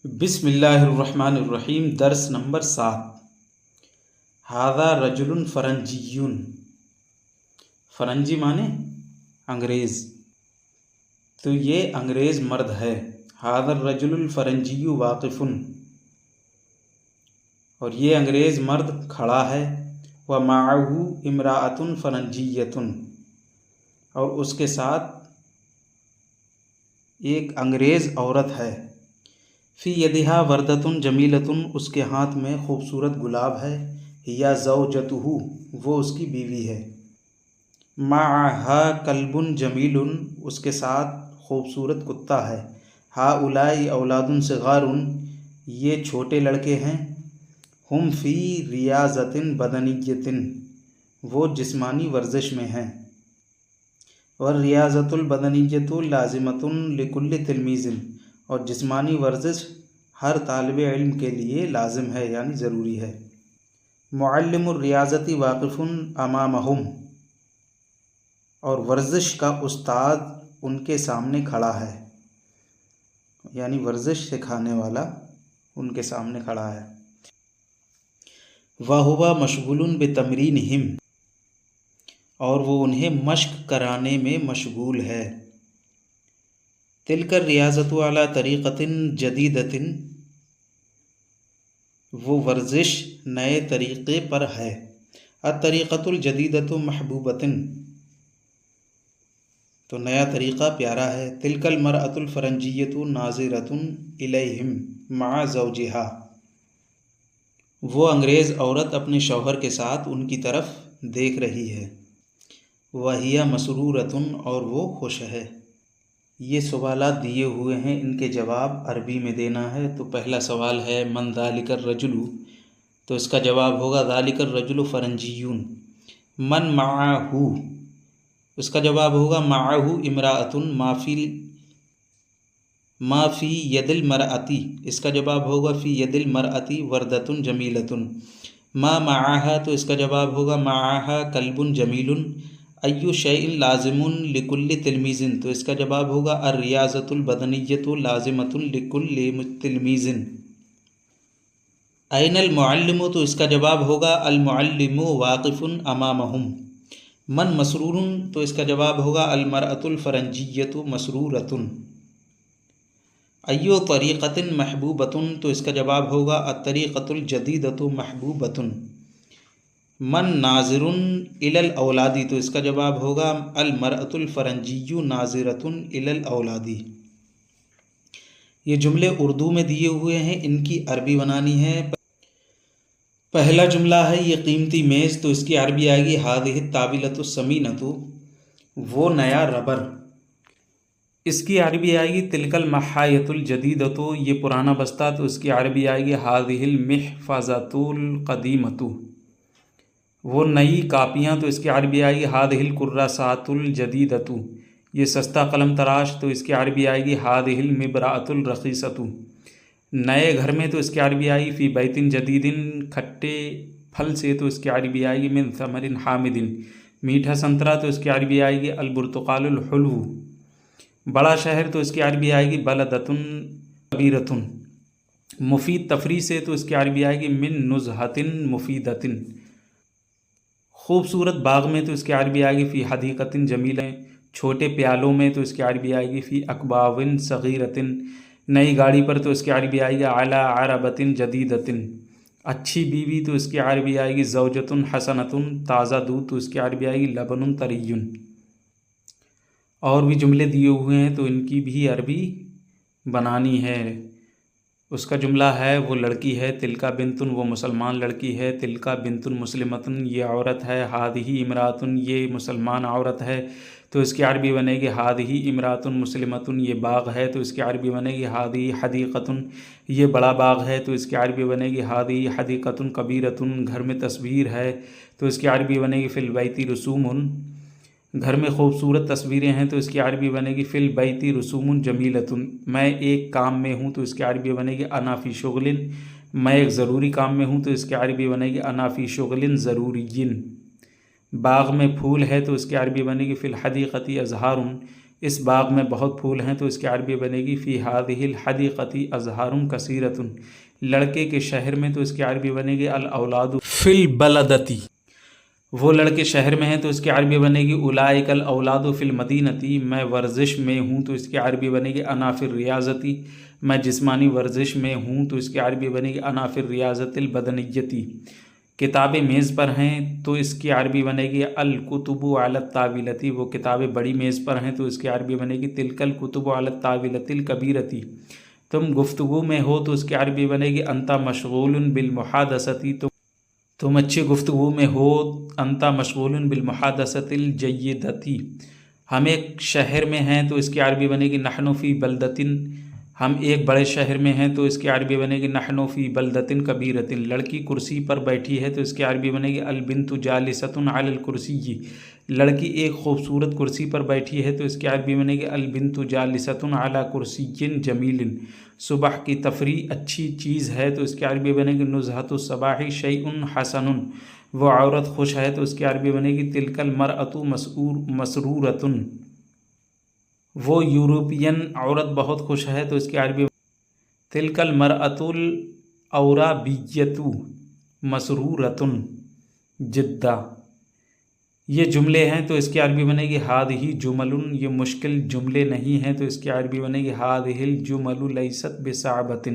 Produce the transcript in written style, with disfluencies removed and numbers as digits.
بسم اللہ الرحمن الرحیم۔ درس نمبر 7۔ ھذا رجل فرنجی، فرنجی مانے انگریز، تو یہ انگریز مرد ہے۔ ھذا الرجل الفرنجی واقف، اور یہ انگریز مرد کھڑا ہے۔ ومعہ امرأۃ فرنجیۃ، اور اس کے ساتھ ایک انگریز عورت ہے۔ فی یدہا وردۃ جمیلۃ، اس کے ہاتھ میں خوبصورت گلاب ہے۔ ہی زوجتہ، وہ اس کی بیوی ہے۔ معہا کلب جمیل، اس کے ساتھ خوبصورت کتا ہے۔ ہؤلاء اولاد صغار، یہ چھوٹے لڑکے ہیں۔ ہم فی ریاضۃ بدنیۃ، وہ جسمانی ورزش میں ہیں۔ والریاضۃ البدنیۃ لازمۃ لکل تلمیذ، اور جسمانی ورزش ہر طالب علم کے لیے لازم ہے، یعنی ضروری ہے۔ معلم الریاضۃ واقف امامہم، اور ورزش کا استاد ان کے سامنے کھڑا ہے، یعنی ورزش سکھانے والا ان کے سامنے کھڑا ہے۔ وَهُوَ مشغول بتمرینہم، اور وہ انہیں مشق کرانے میں مشغول ہے۔ تلک الریاضۃ علی طریقۃ جدیدۃ، وہ ورزش نئے طریقے پر ہے۔ الطریقۃ الجدیدۃ محبوبۃ، تو نیا طریقہ پیارا ہے۔ تلک المرأۃ الفرنجیۃ ناظرۃ الیہم مع زوجہا، وہ انگریز عورت اپنے شوہر کے ساتھ ان کی طرف دیکھ رہی ہے۔ وہی مسرورۃ، اور وہ خوش ہے۔ یہ سوالات دیے ہوئے ہیں، ان کے جواب عربی میں دینا ہے۔ تو پہلا سوال ہے من ذالک الرجل، تو اس کا جواب ہوگا ذالک الرجل فرنجی۔ من معہ، اس کا جواب ہوگا معہ امرأۃ ما فی ید المرأۃ، اس کا جواب ہوگا فی ید المرأۃ وردۃ جمیلۃ۔ ما معہا، تو اس کا جواب ہوگا معہا کلب جمیل۔ ایو شیء لازم لکل تلمیذ، تو اس کا جواب ہوگا الریاضۃ البدنیۃ لازمۃ لکل تلمیذ۔ این المعلم، تو اس کا جواب ہوگا المعلم واقف امامہم۔ من مسرور، تو اس کا جواب ہوگا المرأۃ الفرنجیۃ مسرورۃ۔ ایو طریقۃ محبوبۃ، تو اس کا جواب ہوگا الطریقۃ الجدیدۃ محبوبۃ۔ من ناظر الی الاولاد، تو اس کا جواب ہوگا المرأۃ الفرنجی ناظرۃ الی الاولاد۔ یہ جملے اردو میں دیے ہوئے ہیں، ان کی عربی بنانی ہے۔ پہلا جملہ ہے یہ قیمتی میز، تو اس کی عربی آئے گی ھذہ الطاولۃ الثمینۃ، وہ نیا ربر۔ اس کی عربی آئے گی تلک المحایۃ الجدیدۃ، یہ پرانا بستہ، تو اس کی عربی آئے گی ھذہ المحفظۃ القدیمۃ، وہ نئی کاپیاں، تو اس کی عربی آئے گی ھذہ الکراسۃ الجدیدۃ، یہ سستا قلم تراش، تو اس کی عربی آئے گی ھذہ المبرأۃ الرخیصۃ۔ نئے گھر میں، تو اس کی عربی آئے گی فی بیت جدید، کھٹے پھل سے، تو اس کی عربی آئے گی من ثمر حامد، میٹھا سنترا، تو اس کی عربی آئے گی البرتقال الحلو۔ بڑا شہر، تو اس کی عربی آئے گی بلدۃ کبیرۃ۔ مفید تفریح سے، تو اس کی عربی آئے گی من نزہۃ مفیدۃ۔ خوبصورت باغ میں، تو اس کی عربی آئے گی فی حدیقۃ جمیلۃ۔ چھوٹے پیالوں میں، تو اس کی عربی آئے گی فی اکواب صغیرۃ۔ نئی گاڑی پر، تو اس کی عربی آئے گی علی عربۃ جدیدۃ۔ اچھی بیوی، تو اس کی عربی آئے گی زوجۃ حسنۃ۔ تازہ دودھ، تو اس کی عربی آئے گی لبن طری۔ اور بھی جملے دیے ہوئے ہیں، تو ان کی بھی عربی بنانی ہے۔ اس کا جملہ ہے وہ لڑکی ہے، تلکا بنتن، وہ مسلمان لڑکی ہے، تلکا بنتن مسلمتن، یہ عورت ہے، ھذہ امرأۃ، یہ مسلمان عورت ہے، تو اس کی عربی بنے گی ھذہ امرأۃ مسلمۃ، یہ باغ ہے، تو اس کی عربی بنے گی ھذہ حدیقۃ، یہ بڑا باغ ہے، تو اس کی عربی بنے گی ھذہ حدیقۃ کبیرۃ، گھر میں تصویر ہے، تو اس کی عربی بنے گی فی البیت رسوم، گھر میں خوبصورت تصویریں ہیں، تو اس کی عربی بنے گی فی البیت رسوم جمیلۃ۔ میں ایک کام میں ہوں، تو اس کی عربی بنے گی انا فی شغل، میں ایک ضروری کام میں ہوں، تو اس کی عربی بنے گی انا فی شغل ضروری۔ باغ میں پھول ہے، تو اس کی عربی بنے گی فی الحدیقۃ ازہار، اس باغ میں بہت پھول ہیں تو اس کی عربی بنے گی فی ہذہ الحدیقۃ ازہار کثیرۃ، لڑکے کے شہر میں تو اس کی عربی بنے گی الاولاد فی البلدۃ، وہ لڑکے شہر میں ہیں تو اس کی عربی بنے گی اولئک الاولاد فی المدینۃ، میں ورزش میں ہوں تو اس کی عربی بنے گی انا فی الریاضۃ، میں جسمانی ورزش میں ہوں تو اس کی عربی بنے گی انا فی الریاضۃ البدنیۃ، کتابیں میز پر ہیں تو اس کی عربی بنے گی الکتب علی الطاولۃ، وہ کتابیں بڑی میز پر ہیں تو اس کی عربی بنے گی تلک الکتب علی الطاولۃ الکبیرۃ، تم گفتگو میں ہو تو اس کی عربی بنے گی انت مشغول بالمحادثۃ، تم اچھی گفتگو میں ہو، انت مشغول بالمحادثۃ الجیدۃ، ہم ایک شہر میں ہیں تو اس کی عربی بنے گی نحن فی بلدۃ، ہم ایک بڑے شہر میں ہیں تو اس کی عربی بنے گی نحن فی بلدۃ کبیرۃ، لڑکی کرسی پر بیٹھی ہے تو اس کی عربی بنے گی البنت جالسۃ علی الکرسی، لڑکی ایک خوبصورت کرسی پر بیٹھی ہے تو اس کی عربی بنے گی البنت جالسۃ علی کرسی جمیل، صبح کی تفریح اچھی چیز ہے تو اس کی عربی بنے گی نزہۃ الصباح شیء حسن، وہ عورت خوش ہے تو اس کی عربی بنے گی تلک المرأۃ مسرورۃ، وہ یورپین عورت بہت خوش ہے تو اس کی عربی تلک المرأۃ الاوروبیۃ مسرورۃ جدا، یہ جملے ہیں تو اس کی عربی بنے گی ہذہ جمل، یہ مشکل جملے نہیں ہیں تو اس کی عربی بنے گی ہذہ الجمل لیست بصعبۃ۔